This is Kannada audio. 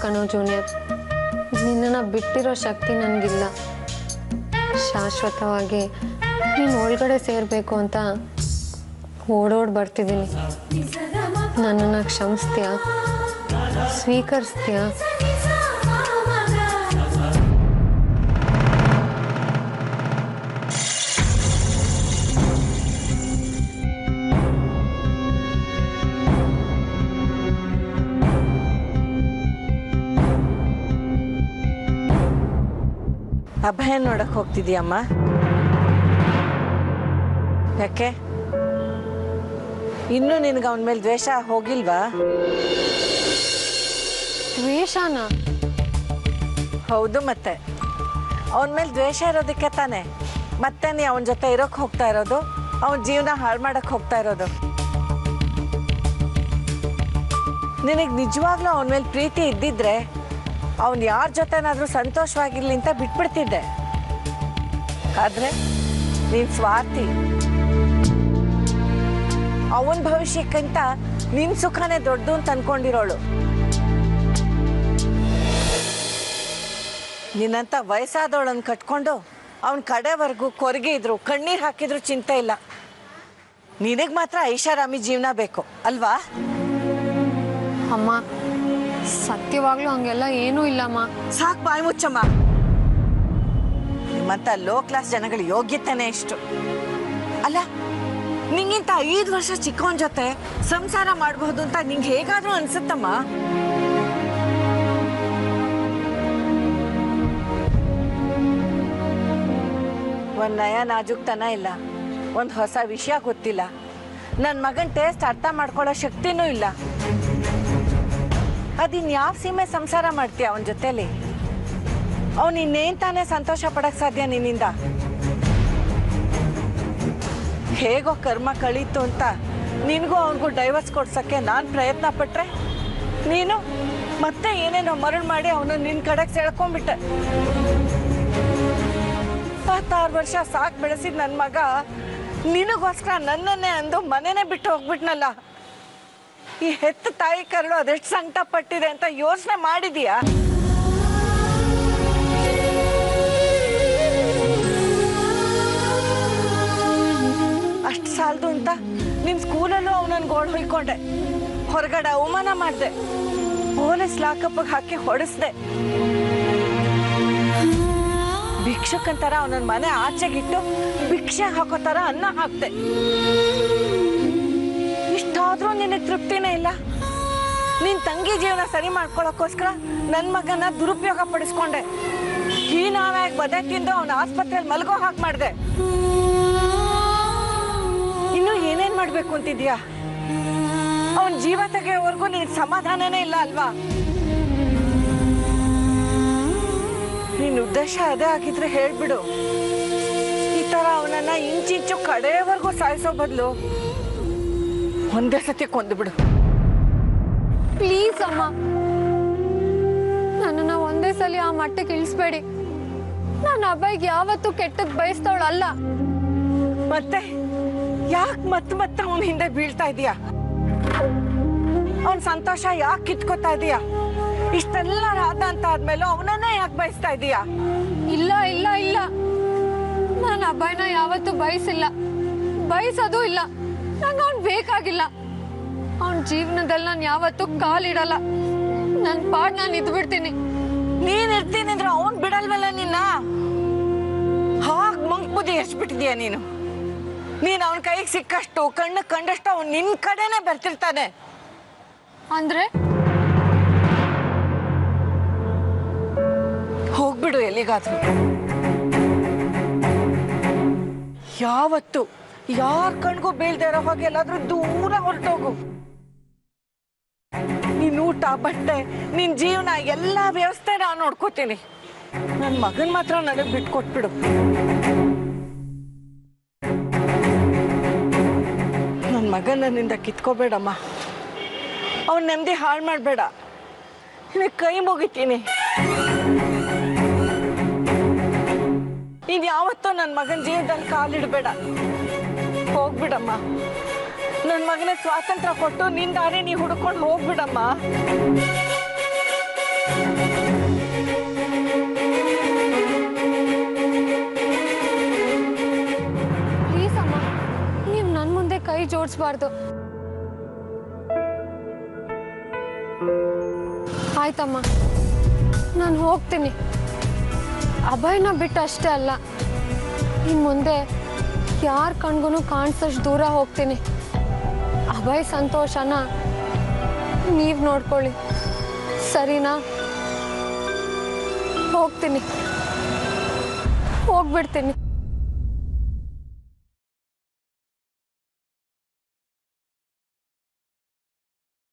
ಕಣೋ ಜೂನಿಯರ್, ನಿನ್ನನ್ನು ಬಿಟ್ಟಿರೋ ಶಕ್ತಿ ನನಗಿಲ್ಲ. ಶಾಶ್ವತವಾಗಿ ನೀನು ಒಳಗಡೆ ಸೇರಬೇಕು ಅಂತ ಓಡೋಡಿ ಬರ್ತಿದ್ದೀನಿ. ನನ್ನನ್ನು ಕ್ಷಮಿಸ್ತೀಯಾ? ಸ್ವೀಕರಿಸ್ತೀಯಾ? ಅಭಯ ನೋಡಕ್ ಹೋಗ್ತಿದ್ಯಮ್ಮ? ಯಾಕೆ ಇನ್ನೂ ನಿನಗೆ ಅವನ ಮೇಲೆ ದ್ವೇಷ ಹೋಗಿಲ್ವಾ? ದ್ವೇಷನ? ಹೌದು, ಮತ್ತೆ ಅವನ ಮೇಲೆ ದ್ವೇಷ ಇರೋದಕ್ಕೆ ತಾನೆ ಮತ್ತೆ ನೀ ಅವನ ಜೊತೆ ಇರೋಕ್ ಹೋಗ್ತಾ ಇರೋದು, ಅವನ ಜೀವನ ಹಾಳು ಮಾಡಕ್ ಹೋಗ್ತಾ ಇರೋದು. ನಿನಗೆ ನಿಜವಾಗ್ಲೂ ಅವನ ಮೇಲೆ ಪ್ರೀತಿ ಇದ್ದಿದ್ರೆ ಅವನು ಯಾರ ಜೊತೆನಾದ್ರೂ ಸಂತೋಷವಾಗಿರ್ಲಿ ಅಂತ ಬಿಟ್ಬಿಡ್ತಿದ್ದೆ. ಆದ್ರೆ ನೀನ್ ಸ್ವಾರ್ಥಿ. ಅವನ ಭವಿಷ್ಯಕ್ಕಿಂತ ನಿನ್ ಸುಖನೇ ದೊಡ್ಡದು ಅಂತ ಅನ್ಕೊಂಡಿರೋಳು. ನಿನ್ನಂತ ವಯಸ್ಸಾದವಳನ್ನು ಕಟ್ಕೊಂಡು ಅವನ ಕಡೆವರೆಗೂ ಕೊರಗೆ ಇದ್ರು, ಕಣ್ಣೀರ್ ಹಾಕಿದ್ರು ಚಿಂತೆ ಇಲ್ಲ. ನಿನಗ್ ಮಾತ್ರ ಐಷಾರಾಮಿ ಜೀವನ ಬೇಕು ಅಲ್ವಾ? ಅಮ್ಮ, ಸತ್ಯವಾಗ್ಲೂ ಹಂಗೆಲ್ಲ ಏನೂ ಇಲ್ಲಮ್ಮ. ಸಾಕ್ ಬಾಯಿ ಮುಚ್ಚಮ್ಮ. ನಿಮ್ಮಂತ ಲೋ ಕ್ಲಾಸ್ ಜನಗಳ ಯೋಗ್ಯತೆನೇ ಇಷ್ಟು. ಅಲ್ಲ, ನಿಂಗಿಂತ 5 ವರ್ಷ ಚಿಕ್ಕವನ ಜೊತೆ ಸಂಸಾರ ಮಾಡಬಹುದು ಅಂತ ನಿಂಗೆ ಹೇಗಾದ್ರೂ ಅನ್ಸುತ್ತಮ್ಮ? ಒಂದ್ ನಯ ನಾಜುಕ್ತನ ಇಲ್ಲ, ಒಂದ್ ಹೊಸ ವಿಷಯ ಗೊತ್ತಿಲ್ಲ, ನನ್ ಮಗನ್ ಟೇಸ್ಟ್ ಅರ್ಥ ಮಾಡ್ಕೊಳ್ಳೋ ಶಕ್ತಿನೂ ಇಲ್ಲ. ಅದಿನ್ ಯಾವ ಸೀಮೆ ಸಂಸಾರ ಮಾಡ್ತೀಯ ಅವನ ಜೊತೆಲಿ? ಅವನು ಇನ್ನೇನ್ ತಾನೇ ಸಂತೋಷ ಪಡಕ್ ಸಾಧ್ಯ ನಿನ್ನಿಂದ? ಹೇಗೋ ಕರ್ಮ ಕಳೀತು ಅಂತ ನಿನ್ಗೂ ಅವನಿಗೂ ಡೈವರ್ಸ್ ಕೊಡ್ಸಕ್ಕೆ ನಾನ್ ಪ್ರಯತ್ನ ಪಟ್ರೆ ನೀನು ಮತ್ತೆ ಏನೇನೋ ಮರಳು ಮಾಡಿ ಅವನು ನಿನ್ ಕಡೆಗೆ ಸೆಳ್ಕೊಂಡ್ಬಿಟ್ಟೆ. 26 ವರ್ಷ ಸಾಕ್ ಬೆಳೆಸಿದ್ ನನ್ ಮಗ ನಿನಗೋಸ್ಕರ ನನ್ನನ್ನೇ ಅಂದು ಮನೆನೇ ಬಿಟ್ಟು ಹೋಗ್ಬಿಟ್ನಲ್ಲ. ಈ ಹೆತ್ತ ತಾಯಿ ಕರಳು ಅದೆಷ್ಟು ಸಂಕಟ ಪಟ್ಟಿದೆ ಅಂತ ಯೋಚನೆ ಮಾಡಿದೀಯಾ? ಅಷ್ಟು ಸಾಲದು ಅಂತ ನಿನ್ ಸ್ಕೂಲಲ್ಲೂ ಅವನನ್ನ ಗೋಳು ಹೊಯ್ಕೊಂಡೆ, ಹೊರಗಡೆ ಅವಮಾನ ಮಾಡಿದೆ, ಪೊಲೀಸ್ ಲಾಕಪ್ಗೆ ಹಾಕಿ ಹೊಡೆಸ್ದೆ, ಭಿಕ್ಷಕಂತರ ಅವನನ್ನ ಮನೆ ಆಚೆಗಿಟ್ಟು ಭಿಕ್ಷೆ ಹಾಕೋ ತರ ಅನ್ನ ಹಾಕ್ದೆ. ಇಷ್ಟಾದ್ರೂ ನಿನಗೆ ತೃಪ್ತಿನೇ ಇಲ್ಲ. ನಿನ್ ತಂಗಿ ಜೀವನ ಸರಿ ಮಾಡ್ಕೊಳಕ್ಕೋಸ್ಕರ ನನ್ ಮಗನ ದುರುಪಯೋಗ ಪಡಿಸ್ಕೊಂಡೆ. ಹೀನಾವಾಗಿ ಬದೆ ತಿಂದು ಅವನ ಆಸ್ಪತ್ರೆಯಲ್ಲಿ ಮಲ್ಗೋ ಹಾಕಿ ಮಾಡ್ದೆ. ಇನ್ನು ಏನೇನ್ ಮಾಡ್ಬೇಕು ಅಂತಿದ್ಯಾ? ಅವನ್ ಜೀವ ತೆಗೆಯೋವರೆಗೂ ನಿನ್ ಸಮಾಧಾನನೇ ಇಲ್ಲ ಅಲ್ವಾ? ನಿನ್ ಉದ್ದೇಶ ಅದೇ ಆಗಿದ್ರೆ ಹೇಳ್ಬಿಡು. ಈ ತರ ಅವನನ್ನ ಇಂಚಿಂಚು ಕಡೆಯವರೆಗೂ ಸಾಯಿಸೋ ಬದಲು ಒಂದೇ ಸತಿ ಕೊಂದುಬಿಡು. ಪ್ಲೀಸ್ ಅಮ್ಮ, ನನ್ನನ್ನ ಒಂದೇ ಸಲ ಆ ಮಟ್ಟಕ್ಕೆ ಇಳಿಸ್ಬೇಡಿ. ನಾನು ಅಬ್ಬಾಯಿಗೆ ಯಾವತ್ತೂ ಕೆಟ್ಟದ್ ಬಯಸ್ತವಳಲ್ಲ. ಮತ್ತೆ ಯಾಕೆ ಮತ್ತೆ ಅವನ ಹಿಂದೆ ಬೀಳ್ತಾ ಇದೀಯಾ? ಅವನ್ ಸಂತೋಷ ಯಾಕೆ ಕಿತ್ಕೋತಾ ಇದೀಯಾ? ಇಷ್ಟೆಲ್ಲ ರಾಧ ಅಂತ ಆದ್ಮೇಲೆ ಅವನನ್ನೇ ಯಾಕೆ ಬಯಸ್ತಾ ಇದೀಯಾ? ಇಲ್ಲ ಇಲ್ಲ ಇಲ್ಲ, ನಾನು ಅಬ್ಬಾಯಿನ ಯಾವತ್ತೂ ಬಯಸಿಲ್ಲ, ಬಯಸೋದು ಇಲ್ಲ. ನಂಗೆ ಅವ್ನ್ ಬೇಕಾಗಿಲ್ಲ. ಅವನ ಜೀವನದಲ್ಲಿ ನಾನು ಯಾವತ್ತೂ ಕಾಲಿಡಲ್ಲ. ನನ್ ಪಾಡ್ ನಾನು ಇದ್ಬಿಡ್ತೀನಿ. ನೀನ್ ಇರ್ತೀನಿ ಅಂದ್ರೆ ಅವನ್ ಬಿಡಲ್ವಲ್ಲ ನಿನ್ನ? ಹಾಗ್ ಮಂಕ್ ಬುದ್ಧಿ ಎಷ್ಟ್ಬಿಟ್ಟಿದ್ಯಾ ನೀನು? ನೀನ್ ಅವನ ಕೈಗೆ ಸಿಕ್ಕಷ್ಟು ಕಣ್ಣು ಕಂಡಷ್ಟು ಅವ್ನು ನಿನ್ ಕಡೆನೆ ಬರ್ತಿರ್ತಾನೆ. ಅಂದ್ರೆ ಹೋಗ್ಬಿಡು ಎಲ್ಲಿಗಾದ್ರೂ. ಯಾವತ್ತು ಯಾರ ಕಣ್ಗೂ ಬೀಳ್ದೆ ಇರೋ ಹೋಗಿ ಎಲ್ಲಾದ್ರೂ ದೂರ ಹೊರಟೋಗು. ನೀನ್ ಊಟ ಬಟ್ಟೆ ನಿನ್ ಜೀವನ ಎಲ್ಲಾ ವ್ಯವಸ್ಥೆ ನಾನು ನೋಡ್ಕೋತೀನಿ. ನನ್ ಮಗನ್ ಮಾತ್ರ ನನಗ್ ಬಿಟ್ಕೊಟ್ಬಿಡು. ನನ್ ಮಗನ್ ನನ್ನಿಂದ ಕಿತ್ಕೋಬೇಡಮ್ಮ. ಅವನ್ ನೆಮ್ಮದಿ ಹಾಳು ಮಾಡ್ಬೇಡ. ನಿನಗೆ ಕೈ ಮುಗಿತೀನಿ. ನೀನ್ ಯಾವತ್ತೂ ನನ್ನ ಮಗನ ಜೀವನದಲ್ಲಿ ಕಾಲಿಡಬೇಡ. ಹೋಗ್ಬಿಡಮ್ಮ. ನನ್ನ ಮಗನ ಸ್ವಾತಂತ್ರ್ಯ ಕೊಟ್ಟು ನಿನ್ ದಾರಿ ನೀ ಹುಡ್ಕೊಂಡು ಹೋಗ್ಬಿಡಮ್ಮ. ಪ್ಲೀಸ್ ಅಮ್ಮ, ನೀವು ನನ್ನ ಮುಂದೆ ಕೈ ಜೋಡಿಸ್ಬಾರ್ದು. ಆಯ್ತಮ್ಮ, ನಾನು ಹೋಗ್ತೀನಿ. ಅಭಯನ ಬಿಟ್ಟು ಅಷ್ಟೇ ಅಲ್ಲ, ಇನ್ನು ಮುಂದೆ ಯಾರ ಕಣ್ಗೂ ಕಾಣಿಸೋಷ್ಟು ದೂರ ಹೋಗ್ತೀನಿ. ಅಭಯ್ ಸಂತೋಷನ ನೀವು ನೋಡ್ಕೊಳ್ಳಿ, ಸರಿನಾ? ಹೋಗ್ತೀನಿ, ಹೋಗ್ಬಿಡ್ತೀನಿ.